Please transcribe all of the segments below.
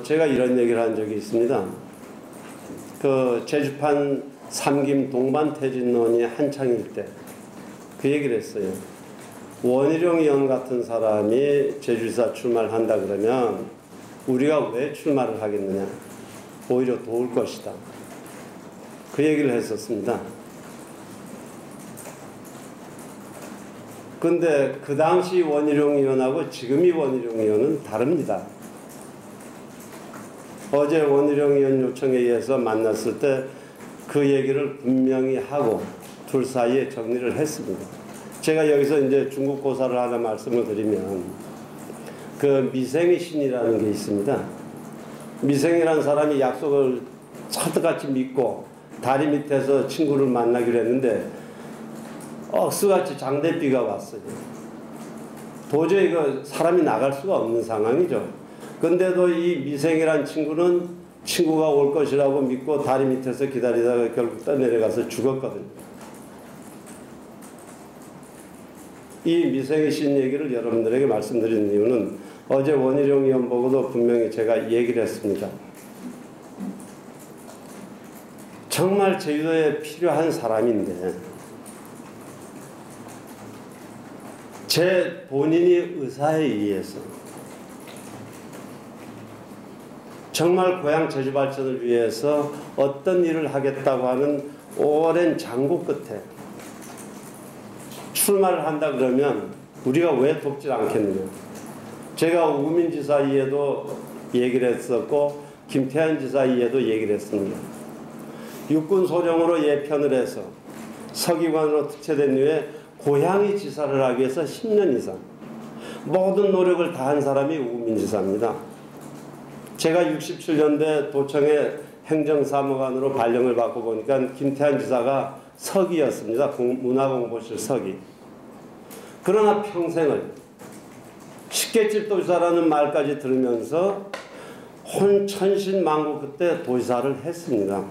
제가 이런 얘기를 한 적이 있습니다. 그 제주판 삼김 동반퇴진론이 한창일 때 그 얘기를 했어요. 원희룡 의원 같은 사람이 제주지사 출마를 한다 그러면 우리가 왜 출마를 하겠느냐, 오히려 도울 것이다, 그 얘기를 했었습니다. 근데 그 당시 원희룡 의원하고 지금의 원희룡 의원은 다릅니다. 어제 원희룡 의원 요청에 의해서 만났을 때 그 얘기를 분명히 하고 둘 사이에 정리를 했습니다. 제가 여기서 이제 중국 고사를 하나 말씀을 드리면, 그 미생의 신이라는 게 있습니다. 미생이라는 사람이 약속을 철떡같이 믿고 다리 밑에서 친구를 만나기로 했는데 억수같이 장대비가 왔어요. 도저히 그 사람이 나갈 수가 없는 상황이죠. 근데도 이 미생이란 친구는 친구가 올 것이라고 믿고 다리 밑에서 기다리다가 결국 떠내려가서 죽었거든요. 이 미생의 신 얘기를 여러분들에게 말씀드리는 이유는 어제 원희룡 의원 보고도 분명히 제가 얘기를 했습니다. 정말 제주도에 필요한 사람인데 제 본인이 의사에 의해서 정말 고향 제주 발전을 위해서 어떤 일을 하겠다고 하는 오랜 장고 끝에 출마를 한다 그러면 우리가 왜 돕질 않겠느냐. 제가 우민 지사 이에도 얘기를 했었고 김태한 지사 이에도 얘기를 했습니다. 육군 소령으로 예편을 해서 서기관으로 특채된 후에 고향의 지사를 하기 위해서 10년 이상 모든 노력을 다한 사람이 우민 지사입니다. 제가 67년대 도청의 행정사무관으로 발령을 받고 보니까 김태한 지사가 서기였습니다. 문화공보실 서기. 그러나 평생을 십계집 도지사라는 말까지 들으면서 혼천신만고 그때 도지사를 했습니다.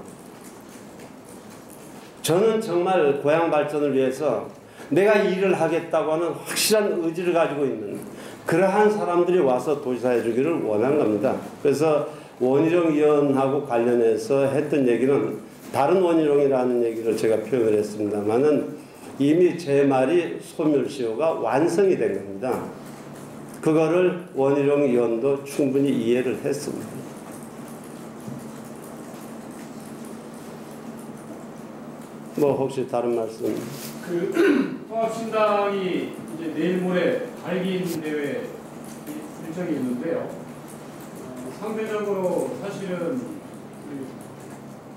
저는 정말 고향 발전을 위해서 내가 일을 하겠다고 하는 확실한 의지를 가지고 있는 그러한 사람들이 와서 도지사 해주기를 원한 겁니다. 그래서 원희룡 의원하고 관련해서 했던 얘기는 다른 원희룡이라는 얘기를 제가 표현을 했습니다만은 이미 제 말이 소멸시효가 완성이 된 겁니다. 그거를 원희룡 의원도 충분히 이해를 했습니다. 뭐 혹시 다른 말씀? 그 통합신당이 이제 내일 모레 발기인 대회 일정이 있는데요. 상대적으로 사실은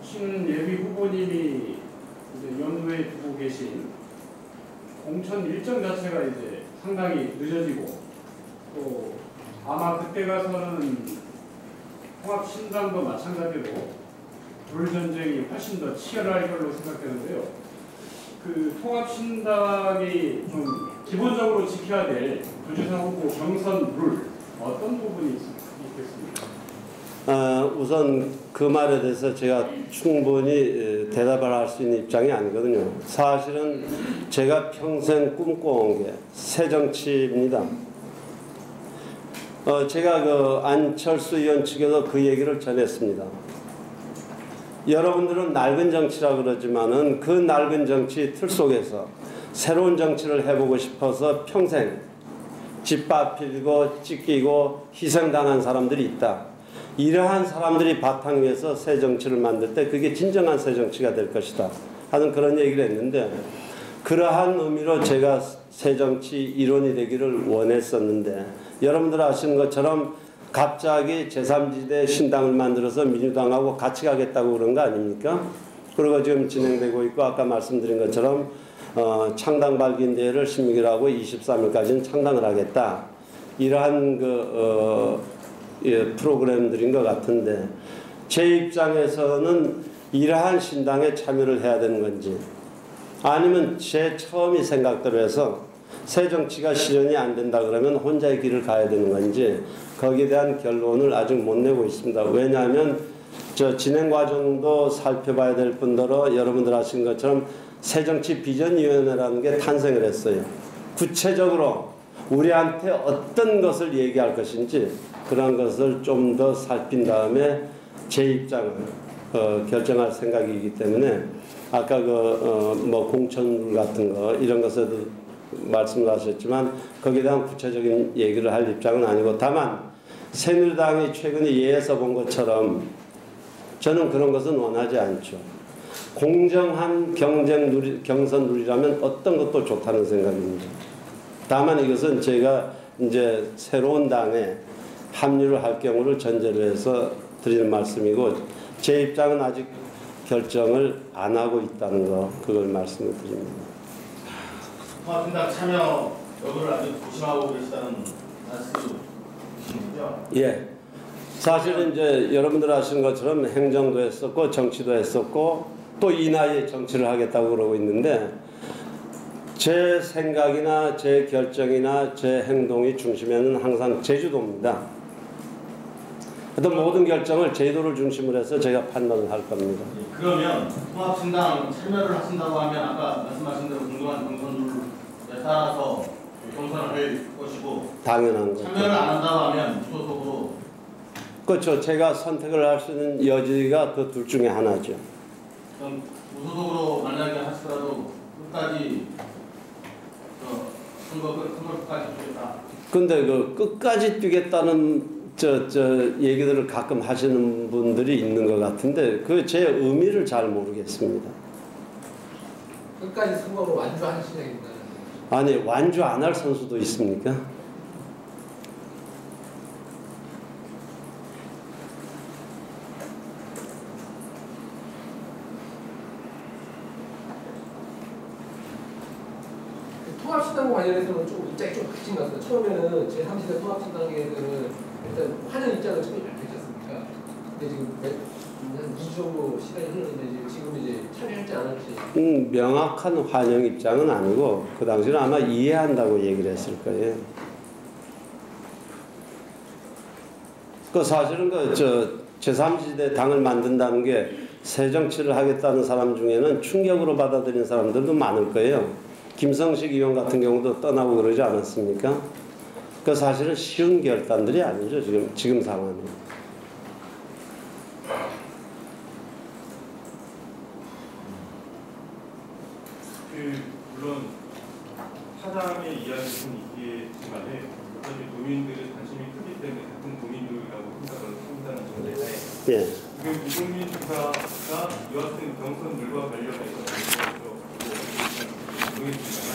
신예비 후보님이 이제 연후에 두고 계신 공천 일정 자체가 이제 상당히 늦어지고, 또 아마 그때 가서는 통합신당도 마찬가지로 불전쟁이 훨씬 더 치열할 걸로 생각되는데요. 그 통합신당이 좀 기본적으로 지켜야 될 도지사 후보 경선 룰, 어떤 부분이 있겠습니까? 우선 그 말에 대해서 제가 충분히 대답을 할 수 있는 입장이 아니거든요. 사실은 제가 평생 꿈꿔온 게 새정치입니다. 제가 그 안철수 의원 측에서 그 얘기를 전했습니다. 여러분들은 낡은 정치라 그러지만은 그 낡은 정치 틀 속에서 새로운 정치를 해보고 싶어서 평생 짓밟히고 찢기고 희생당한 사람들이 있다. 이러한 사람들이 바탕 위에서 새 정치를 만들 때 그게 진정한 새 정치가 될 것이다 하는 그런 얘기를 했는데, 그러한 의미로 제가 새 정치 이론이 되기를 원했었는데, 여러분들 아시는 것처럼 갑자기 제3지대 신당을 만들어서 민주당하고 같이 가겠다고 그런 거 아닙니까? 그리고 지금 진행되고 있고, 아까 말씀드린 것처럼 창당 발기인 대회를 16일하고 23일까지는 창당을 하겠다. 이러한 프로그램들인 것 같은데, 제 입장에서는 이러한 신당에 참여를 해야 되는 건지, 아니면 제 처음이 생각대로 해서 새 정치가 실현이 안 된다 그러면 혼자의 길을 가야 되는 건지, 거기에 대한 결론을 아직 못 내고 있습니다. 왜냐하면 저 진행 과정도 살펴봐야 될 뿐더러 여러분들 아시는 것처럼 새정치 비전위원회라는 게 탄생을 했어요. 구체적으로 우리한테 어떤 것을 얘기할 것인지 그런 것을 좀 더 살핀 다음에 제 입장을 결정할 생각이기 때문에 아까 뭐 공천룰 같은 거 이런 것에도 말씀하셨지만 거기에 대한 구체적인 얘기를 할 입장은 아니고 다만 새누리당이 최근에 예에서 본 것처럼 저는 그런 것은 원하지 않죠. 공정한 경선 룰이라면 어떤 것도 좋다는 생각입니다. 다만 이것은 제가 이제 새로운 당에 합류를 할 경우를 전제로 해서 드리는 말씀이고 제 입장은 아직 결정을 안 하고 있다는 거 그걸 말씀을 드립니다. 통합신당 참여 여부를 아주 조심하고 계시다는 말씀이시죠? 예. 사실은 이제 여러분들 아시는 것처럼 행정도 했었고 정치도 했었고 또 이 나이에 정치를 하겠다고 그러고 있는데 제 생각이나 제 결정이나 제 행동이 중심에는 항상 제주도입니다. 어떤 모든 결정을 제주도를 중심으로 해서 제가 판단을 할 겁니다. 그러면 통합신당 참여를 하신다고 하면 아까 말씀하신 대로 공정한 경선룰에 따라서 경선을 할 것이고 당연한 거죠. 참여를 안 한다고 하면 무소속으로 그렇죠. 제가 선택을 할 수 있는 여지가 그 둘 중에 하나죠. 그럼 무소속으로 만약에 하시더라도 끝까지 선거 끝까지 주겠다. 근데 그 끝까지 뛰겠다는 얘기들을 가끔 하시는 분들이 있는 것 같은데 그 제 의미를 잘 모르겠습니다. 끝까지 선거로 완주하시겠다. 아니 완주 안 할 선수도 있습니까? 통합신당 관련해서는 좀 입장이 좀 바뀐 것 같습니다. 처음에는 제3지대 통합신당에서는 일단 환영 입장을 처음에 발표했지 않습니까? 근데 지금 한 2주 정도 시간이 흘렀는데 지금 이제 참여할지 안 할지 명확한 환영 입장은 아니고 그 당시는 아마 이해한다고 얘기를 했을 거예요. 그 사실은 제3지대 당을 만든다는 게 새 정치를 하겠다는 사람 중에는 충격으로 받아들인 사람들도 많을 거예요. 김성식 의원 같은 경우도 떠나고 그러지 않았습니까? 그 사실은 쉬운 결단들이 아니죠. 지금 상황은. 물론 사장의 이야기는 있겠지만은 도민들의 관심이 크기 때문에 같은 도민들이라고 생각을 한다는 점에 예. 지금 이동민 지사가 여하튼 경선룰과 관련해서 보이지만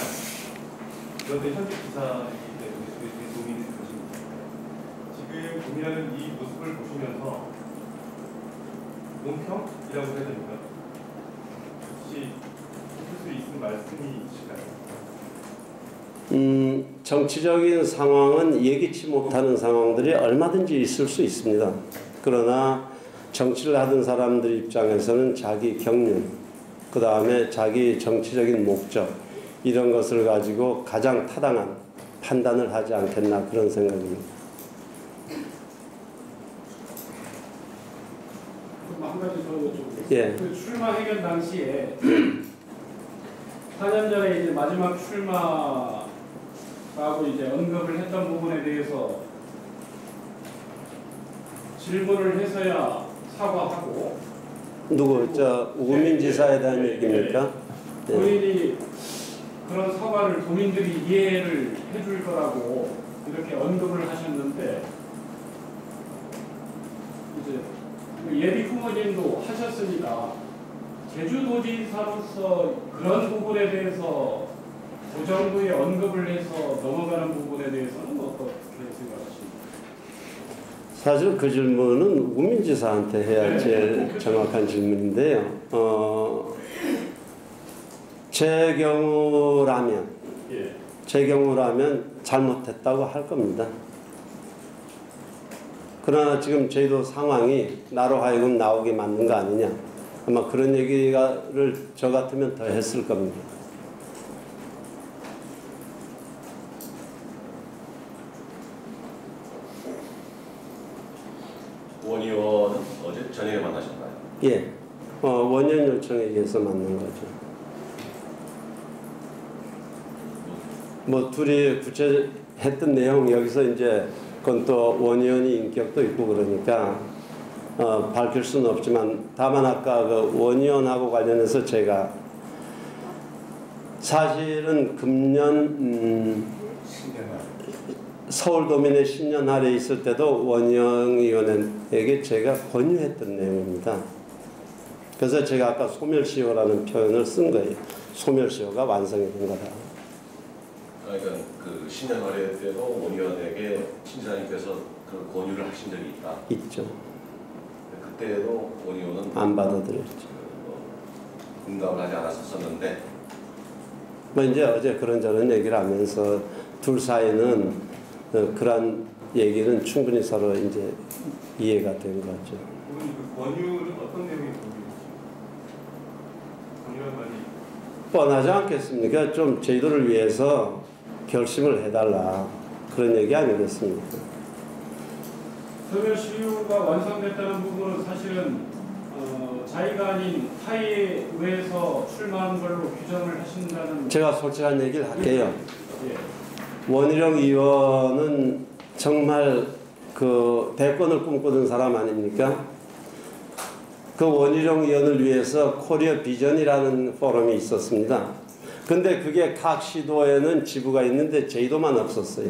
그런데 현직 지사이기 때문에 그게 도민이 되십니다. 지금 고민하는 이 모습을 보시면서 논평이라고 해야 됩니까? 혹시 해줄 수 있는 말씀이 있을까요? 정치적인 상황은 예기치 못하는 상황들이 얼마든지 있을 수 있습니다. 그러나 정치를 하던 사람들 입장에서는 자기 경륜, 그 다음에 자기 정치적인 목적 이런 것을 가지고 가장 타당한 판단을 하지 않겠나 그런 생각입니다. 한 가지 더 여쭤보겠습니다. 예. 그 출마 회견 당시에 4년 전에 이제 마지막 출마라고 이제 언급을 했던 부분에 대해서 질문을 해서야 사과하고 누구 우민 지사에 대한 얘기입니까? 예. 본인이 그런 사과를 도민들이 이해를 해줄 거라고 이렇게 언급을 하셨는데 이제 예비 후보님도 하셨으니까 제주도지사로서 그런 부분에 대해서 그 정도의 언급을 해서 넘어가는 부분에 대해서는 어떻게 생각하십니까? 사실 그 질문은 우민 지사한테 해야 제일 정확한 질문인데요. 제 경우라면 잘못했다고 할 겁니다. 그러나 지금 저희도 상황이 나로 하여금 나오게 만든 거 아니냐. 아마 그런 얘기를 저 같으면 더 했을 겁니다. 원 의원은 어제 저녁에 만나셨나요? 예. 원년 요청에 의해서 만난 거죠. 뭐 둘이 했던 내용 여기서 이제 그건 또 원 의원이 인격도 있고 그러니까 밝힐 수는 없지만 다만 아까 그 원 의원하고 관련해서 제가 사실은 금년 서울도민의 신년 할애 있을 때도 원영 의원에게 제가 권유했던 내용입니다. 그래서 제가 아까 소멸시효라는 표현을 쓴 거예요. 소멸시효가 완성이 된 거다. 그러니까 그 신년 할애 때도 원 의원에게 신지사님께서 그 권유를 하신 적이 있다. 있죠. 그때도 원 의원은 안 받아들였죠. 공감을 하지 않았었는데 뭐 이제 어제 그런저런 얘기를 하면서 둘 사이는 그런 얘기는 충분히 서로 이제 이해가 된 거죠. 그 권유는 어떤 내용이 권유가 많이 뻔하지 않겠습니까? 좀 제도를 위해서 결심을 해달라 그런 얘기 아니겠습니까? 소멸시효가 완성됐다는 부분은 사실은 자의가 아닌 타의에 의해서 출마한 걸로 규정을 하신다는. 제가 솔직한 얘기를 할게요. 예. 원희룡 의원은 정말 그 대권을 꿈꾸던 사람 아닙니까? 그 원희룡 의원을 위해서 코리아 비전이라는 포럼이 있었습니다. 근데 그게 각 시도에는 지부가 있는데 제주도만 없었어요.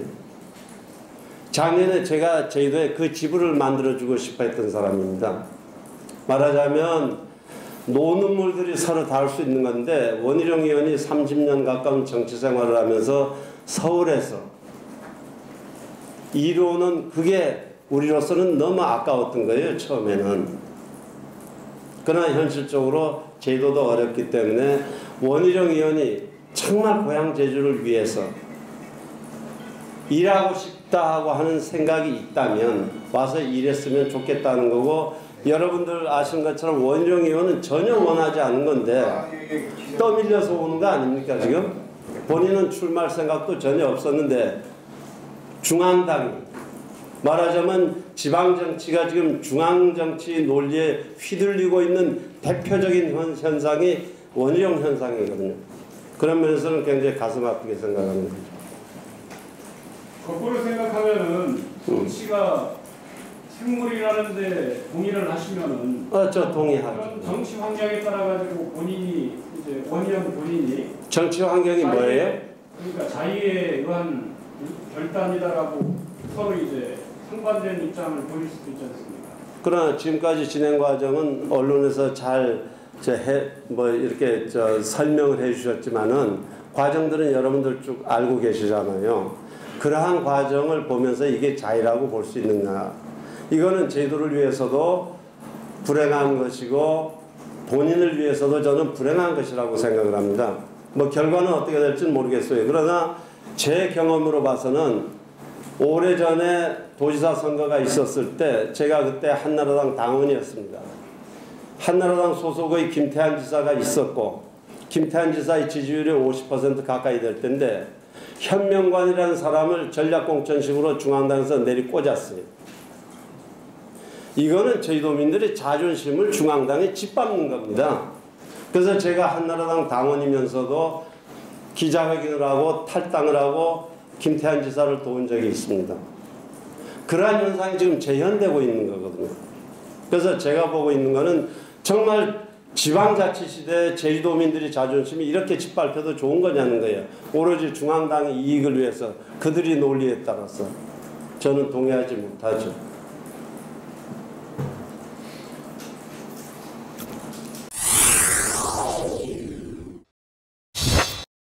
작년에 제가 제주도에 그 지부를 만들어주고 싶어 했던 사람입니다. 말하자면 노는물들이 서로 닿을 수 있는 건데 원희룡 의원이 30년 가까운 정치 생활을 하면서 서울에서 이루는 그게 우리로서는 너무 아까웠던 거예요. 처음에는. 그러나 현실적으로 제도도 어렵기 때문에 원희룡 의원이 정말 고향 제주를 위해서 일하고 싶다 하고 하는 생각이 있다면 와서 일했으면 좋겠다는 거고, 여러분들 아시는 것처럼 원희룡 의원은 전혀 원하지 않은 건데 떠밀려서 오는 거 아닙니까? 지금 본인은 출마할 생각도 전혀 없었는데 중앙당이 말하자면 지방정치가 지금 중앙정치 논리에 휘둘리고 있는 대표적인 현상이 원희룡 현상이거든요. 그런 면에서는 굉장히 가슴 아프게 생각하는 거죠. 거꾸로 생각하면은 정치가 생물이라는데 동의를 하시면은 저 동의하죠. 그런 정치 환경에 따라 가지고 본인이 이제 원희룡 본인이 정치 환경이 뭐예요? 그러니까 자의에 의한 결단이다라고 서로 이제 상반된 입장을 보일 수도 있지 않습니까? 그러나 지금까지 진행 과정은 언론에서 잘 이렇게 설명을 해주셨지만은 과정들은 여러분들 쭉 알고 계시잖아요. 그러한 과정을 보면서 이게 자의라고 볼 수 있느냐? 이거는 제도를 위해서도 불행한 것이고 본인을 위해서도 저는 불행한 것이라고 생각을 합니다. 뭐 결과는 어떻게 될지는 모르겠어요. 그러나 제 경험으로 봐서는 오래전에 도지사 선거가 있었을 때 제가 그때 한나라당 당원이었습니다. 한나라당 소속의 김태한 지사가 있었고 김태한 지사의 지지율이 50% 가까이 될 텐데 현명관이라는 사람을 전략공천식으로 중앙당에서 내리꽂았어요. 이거는 제주도민들의 자존심을 중앙당에 짓밟는 겁니다. 그래서 제가 한나라당 당원이면서도 기자회견을 하고 탈당을 하고 김태한 지사를 도운 적이 있습니다. 그러한 현상이 지금 재현되고 있는 거거든요. 그래서 제가 보고 있는 거는 정말 지방자치 시대에 제주도민들의 자존심이 이렇게 짓밟혀도 좋은 거냐는 거예요. 오로지 중앙당의 이익을 위해서 그들이 논리에 따라서 저는 동의하지 못하죠.